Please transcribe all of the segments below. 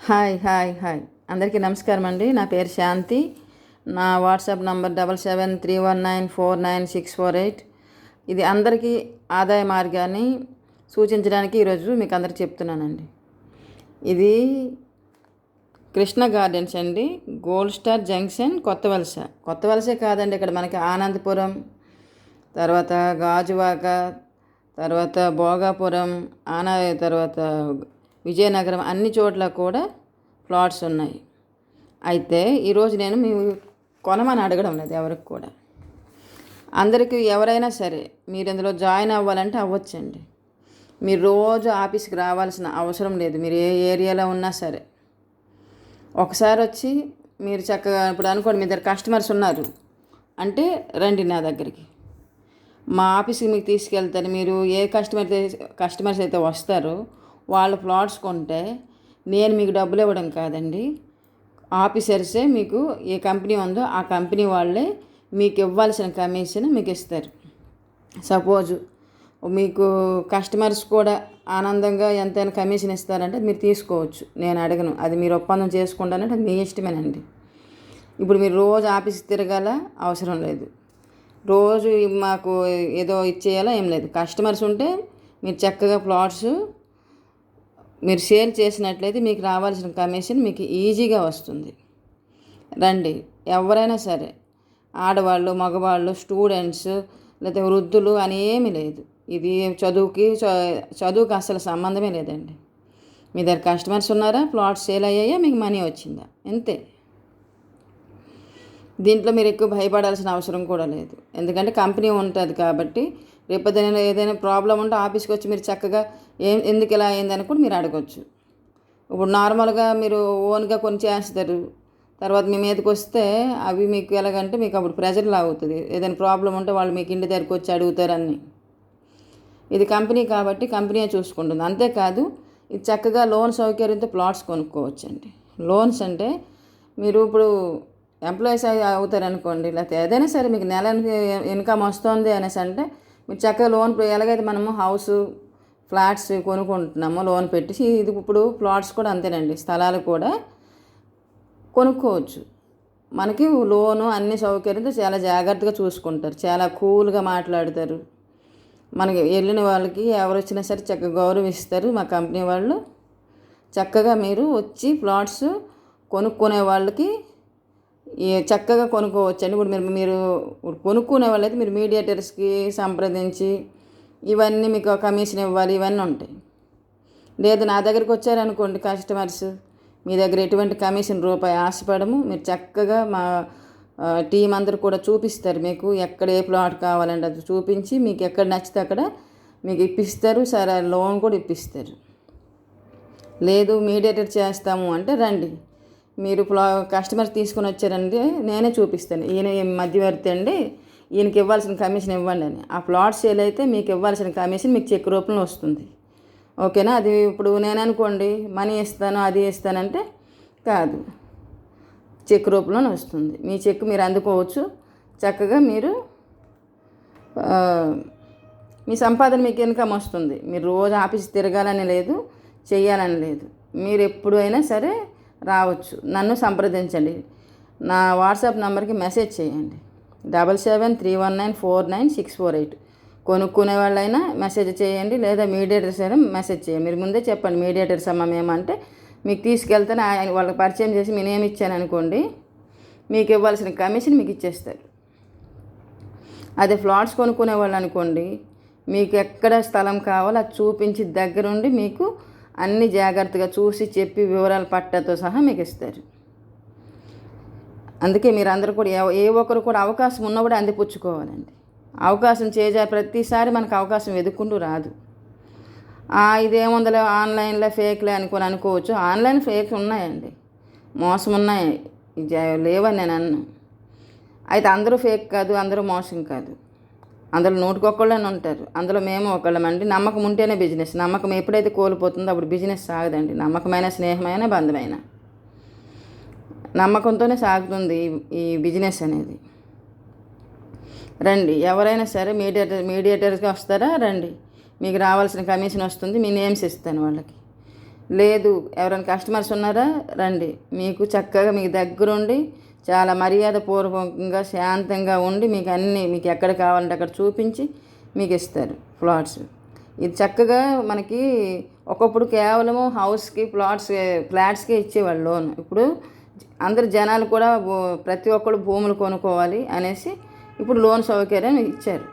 Hi hi hi అందరికీ నమస్కారం అండి. నా పేరు శాంతి. నా వాట్సాప్ నంబర్ 7731949648. ఇది అందరికీ ఆదాయ మార్గాన్ని సూచించడానికి ఈరోజు మీకు అందరికి చెప్తున్నానండి. ఇది కృష్ణ గార్డెన్స్ అండి, గోల్డ్ స్టార్ జంక్షన్, కొత్త వలసే కాదండి. ఇక్కడ మనకి ఆనందపురం, తర్వాత గాజువాక, తర్వాత భోగాపురం, తర్వాత విజయనగరం, అన్ని చోట్ల కూడా ప్లాట్స్ ఉన్నాయి. అయితే ఈరోజు నేను మీ కొనమని అడగడం లేదు ఎవరికి కూడా. అందరికీ ఎవరైనా సరే మీరు ఇందులో జాయిన్ అవ్వాలంటే అవ్వచ్చండి. మీరు రోజు ఆఫీస్కి రావాల్సిన అవసరం లేదు. మీరు ఏ ఏరియాలో ఉన్నా సరే ఒకసారి వచ్చి మీరు చక్కగా, ఇప్పుడు అనుకోండి మీ దగ్గర కస్టమర్స్ ఉన్నారు అంటే రండి నా దగ్గరికి, మా ఆఫీస్కి మీకు తీసుకెళ్తాను. మీరు ఏ కస్టమర్స్ అయితే వస్తారో వాళ్ళు ప్లాట్స్ కొంటే నేను మీకు డబ్బులు ఇవ్వడం కాదండి, ఆఫీసర్సే మీకు ఏ కంపెనీ ఉందో ఆ కంపెనీ వాళ్ళే మీకు ఇవ్వాల్సిన కమిషన్ మీకు ఇస్తారు. సపోజు మీకు కస్టమర్స్ కూడా ఆనందంగా ఎంతైనా కమిషన్ ఇస్తారంటే మీరు తీసుకోవచ్చు, నేను అడగను. అది మీరు ఒప్పందం చేసుకుంటానంటే అది మీ ఇష్టమేనండి. ఇప్పుడు మీరు రోజు ఆఫీస్కి తిరగాల అవసరం లేదు, రోజు మాకు ఏదో ఇచ్చేయాలా ఏం లేదు. కస్టమర్స్ ఉంటే మీరు చక్కగా ప్లాట్స్ మీరు సేల్ చేసినట్లయితే మీకు రావాల్సిన కమిషన్ మీకు ఈజీగా వస్తుంది. రండి, ఎవరైనా సరే, ఆడవాళ్ళు, మగవాళ్ళు, స్టూడెంట్స్, లేకపోతే వృద్ధులు అని ఏమీ లేదు. ఇది చదువుకి అసలు సంబంధమే లేదండి. మీ దగ్గర కస్టమర్స్ ఉన్నారా, ప్లాట్స్ సేల్ అయ్యాయా, మీకు మనీ వచ్చిందా, అంతే. దీంట్లో మీరు ఎక్కువ భయపడాల్సిన అవసరం కూడా లేదు. ఎందుకంటే కంపెనీ ఉంటుంది కాబట్టి రేపొద్దున ఏదైనా ప్రాబ్లం ఉంటే ఆఫీస్కి వచ్చి మీరు చక్కగా ఎందుకు ఇలా అయిందని కూడా మీరు అడగచ్చు. ఇప్పుడు నార్మల్గా మీరు ఓన్గా కొన్ని చేస్తారు, తర్వాత మీ మీదకి వస్తే అవి మీకు ఎలాగంటే మీకు అప్పుడు ప్రెజర్ లాగుతుంది. ఏదైనా ప్రాబ్లం ఉంటే వాళ్ళు మీకు ఇంటి దగ్గరికి వచ్చి అడుగుతారని. ఇది కంపెనీ కాబట్టి కంపెనీయే చూసుకుంటుంది. అంతేకాదు ఇది చక్కగా లోన్ సౌకర్యంతో ప్లాట్స్ కొనుక్కోవచ్చండి. లోన్స్ అంటే మీరు ఇప్పుడు ఎంప్లాయీస్ అవుతారనుకోండి, లేకపోతే ఏదైనా సరే మీకు నెల ఇన్కమ్ వస్తుంది అనేసి అంటే మీరు చక్కగా లోన్, ఎలాగైతే మనము హౌస్ ఫ్లాట్స్ కొనుక్కుంటున్నామో లోన్ పెట్టి, ఇది ఇప్పుడు ప్లాట్స్ కూడా అంతేనండి. స్థలాలు కూడా కొనుక్కోవచ్చు. మనకి లోను అన్ని సౌకర్యంతో చాలా జాగ్రత్తగా చూసుకుంటారు, చాలా కూల్గా మాట్లాడతారు. మనకి వెళ్ళిన వాళ్ళకి ఎవరు వచ్చినా సరే చక్కగా గౌరవిస్తారు మా కంపెనీ వాళ్ళు. చక్కగా మీరు వచ్చి ప్లాట్స్ కొనుక్కునే వాళ్ళకి చక్కగా కొనుక్కోవచ్చండి. ఇప్పుడు మీరు కొనుక్కునే వాళ్ళైతే మీరు మీడియేటర్స్కి సంప్రదించి ఇవన్నీ మీకు కమిషన్ ఇవ్వాలి, ఇవన్నీ ఉంటాయి. లేదు నా దగ్గరికి వచ్చారనుకోండి కస్టమర్స్, మీ దగ్గర ఎటువంటి కమిషన్ రూపాయి ఆశపడము. మీరు చక్కగా మా టీం అందరూ కూడా చూపిస్తారు మీకు ఎక్కడ ఏ ప్లాట్ కావాలంటే అది చూపించి మీకు ఎక్కడ నచ్చితే అక్కడ మీకు ఇప్పిస్తారు. సరే లోన్ కూడా ఇప్పిస్తారు. లేదు మీడియేటర్ చేస్తాము అంటే రండి, మీరు కస్టమర్ తీసుకొని వచ్చారండి నేనే చూపిస్తాను, ఈయన మధ్యవర్తి అండి, ఈయనకి ఇవ్వాల్సిన కమిషన్ ఇవ్వండి అని. ఆ ప్లాట్ సేల్ అయితే మీకు ఇవ్వాల్సిన కమిషన్ మీకు చెక్ రూపంలో వస్తుంది. ఓకేనా? అది ఇప్పుడు నేను అనుకోండి మనీ ఇస్తాను అది ఇస్తానంటే కాదు, చెక్ రూపంలోనే వస్తుంది. మీ చెక్ మీరు అందుకోవచ్చు. చక్కగా మీరు మీ సంపాదన మీకు ఇన్కమ్ వస్తుంది. మీరు రోజు ఆఫీస్ తిరగాలని లేదు, చెయ్యాలని లేదు. మీరు ఎప్పుడు అయినా సరే రావచ్చు, నన్ను సంప్రదించండి. నా వాట్సాప్ నెంబర్కి మెసేజ్ చేయండి, 7731949648. కొనుక్కునే వాళ్ళైనా మెసేజ్ చేయండి, లేదా మీడియేటర్స్ అయినా మెసేజ్ చేయండి. మీరు ముందే చెప్పండి మీడియేటర్స్ అమ్మ మేమంటే మీకు తీసుకెళ్తాను. వాళ్ళకి పరిచయం చేసి మీ నేమ్ ఇచ్చాను అనుకోండి, మీకు ఇవ్వాల్సిన కమిషన్ మీకు ఇచ్చేస్తారు. అదే ఫ్లాట్స్ కొనుక్కునే వాళ్ళు అనుకోండి, మీకు ఎక్కడ స్థలం కావాలో అది చూపించి దగ్గరుండి మీకు అన్ని జాగ్రత్తగా చూసి చెప్పి వివరాలు పట్టాతో సహా మీకు ఇస్తారు. అందుకే మీరు అందరూ కూడా ఏ ఒక్కరు కూడా అవకాశం ఉన్నప్పుడు అందిపుచ్చుకోవాలండి. అవకాశం ప్రతిసారి మనకు అవకాశం వెతుక్కుంటూ రాదు. ఇదేముందలే ఆన్లైన్లో ఫేక్లే అనుకోవచ్చు. ఆన్లైన్ ఫేక్ ఉన్నాయండి, మోసం ఉన్నాయి, లేవని నేను అన్ను. అయితే అందరూ ఫేక్ కాదు, అందరూ మోసం కాదు. అందులో నూటికొక్కళ్ళని ఉంటారు, అందులో మేము ఒకళ్ళమండి. నమ్మకం ఉంటేనే బిజినెస్. నమ్మకం ఎప్పుడైతే కోల్పోతుందో అప్పుడు బిజినెస్ సాగదండి. నమ్మకమైన, స్నేహమైన, బంధమైన నమ్మకంతోనే సాగుతుంది ఈ బిజినెస్ అనేది. రండి, ఎవరైనా సరే మీడియేటర్స్గా వస్తారా రండి, మీకు రావాల్సిన కమిషన్ వస్తుంది. మీ నేమ్స్ ఇస్తాను వాళ్ళకి. లేదు ఎవరైనా కస్టమర్స్ ఉన్నారా రండి, మీకు చక్కగా మీకు దగ్గరుండి చాలా మర్యాదపూర్వకంగా శాంతంగా ఉండి మీకు అన్నీ మీకు ఎక్కడ కావాలంటే అక్కడ చూపించి మీకు ఇస్తారు ప్లాట్స్. ఇది చక్కగా మనకి ఒకప్పుడు కేవలము హౌస్కి ఫ్లాట్స్కే ఇచ్చేవాళ్ళు లోన్. ఇప్పుడు అందరు జనాలు కూడా ప్రతి ఒక్కరు భూములు కొనుక్కోవాలి అనేసి ఇప్పుడు లోన్ సౌకర్యం ఇచ్చారు.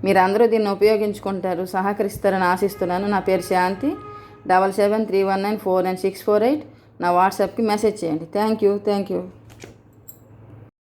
మీరు అందరూ దీన్ని ఉపయోగించుకుంటారు, సహకరిస్తారని ఆశిస్తున్నాను. నా పేరు శాంతి. 7731949648 నా వాట్సాప్కి మెసేజ్ చేయండి. Thank you.